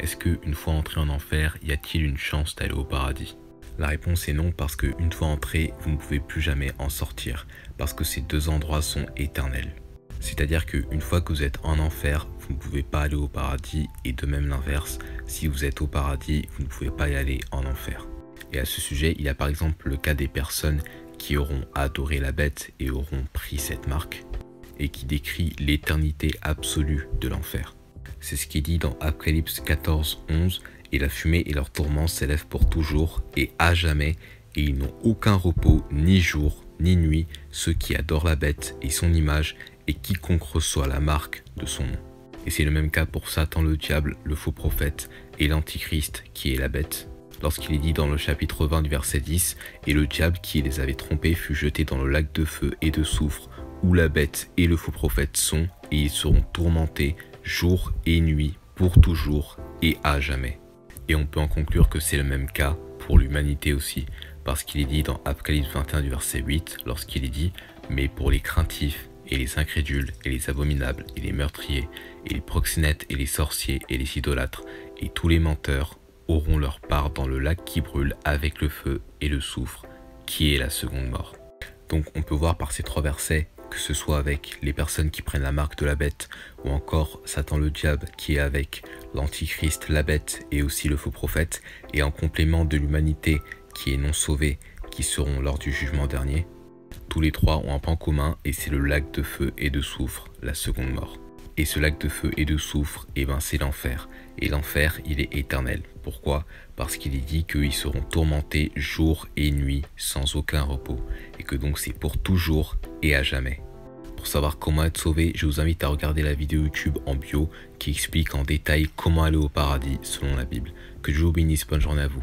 est-ce qu'une fois entré en enfer, y a-t-il une chance d'aller au paradis? La réponse est non, parce qu'une fois entré, vous ne pouvez plus jamais en sortir, parce que ces deux endroits sont éternels. C'est-à-dire qu'une fois que vous êtes en enfer, vous ne pouvez pas aller au paradis, et de même l'inverse, si vous êtes au paradis, vous ne pouvez pas y aller en enfer. Et à ce sujet, il y a par exemple le cas des personnes qui auront adoré la bête et auront pris cette marque, et qui décrit l'éternité absolue de l'enfer. C'est ce qui est dit dans Apocalypse 14, 11, « Et la fumée et leur tourment s'élèvent pour toujours et à jamais, et ils n'ont aucun repos, ni jour, ni nuit, ceux qui adorent la bête et son image, et quiconque reçoit la marque de son nom. » Et c'est le même cas pour Satan le diable, le faux prophète, et l'antichrist qui est la bête. Lorsqu'il est dit dans le chapitre 20 du verset 10, « Et le diable qui les avait trompés fut jeté dans le lac de feu et de soufre, où la bête et le faux prophète sont, et ils seront tourmentés jour et nuit, pour toujours et à jamais. » Et on peut en conclure que c'est le même cas pour l'humanité aussi, parce qu'il est dit dans Apocalypse 21 du verset 8, lorsqu'il est dit « Mais pour les craintifs, et les incrédules, et les abominables, et les meurtriers, et les proxénètes, et les sorciers, et les idolâtres, et tous les menteurs, auront leur part dans le lac qui brûle avec le feu et le soufre, qui est la seconde mort. » Donc on peut voir par ces trois versets, que ce soit avec les personnes qui prennent la marque de la bête, ou encore Satan le diable qui est avec l'antichrist, la bête et aussi le faux prophète, et en complément de l'humanité qui est non sauvée, qui seront lors du jugement dernier. Tous les trois ont un point commun, et c'est le lac de feu et de soufre, la seconde mort. Et ce lac de feu et de soufre, c'est l'enfer. Et l'enfer, il est éternel. Pourquoi? Parce qu'il est dit qu'ils seront tourmentés jour et nuit sans aucun repos. Et que donc c'est pour toujours et à jamais. Pour savoir comment être sauvé, je vous invite à regarder la vidéo YouTube en bio qui explique en détail comment aller au paradis selon la Bible. Que Dieu vous bénisse, bonne journée à vous.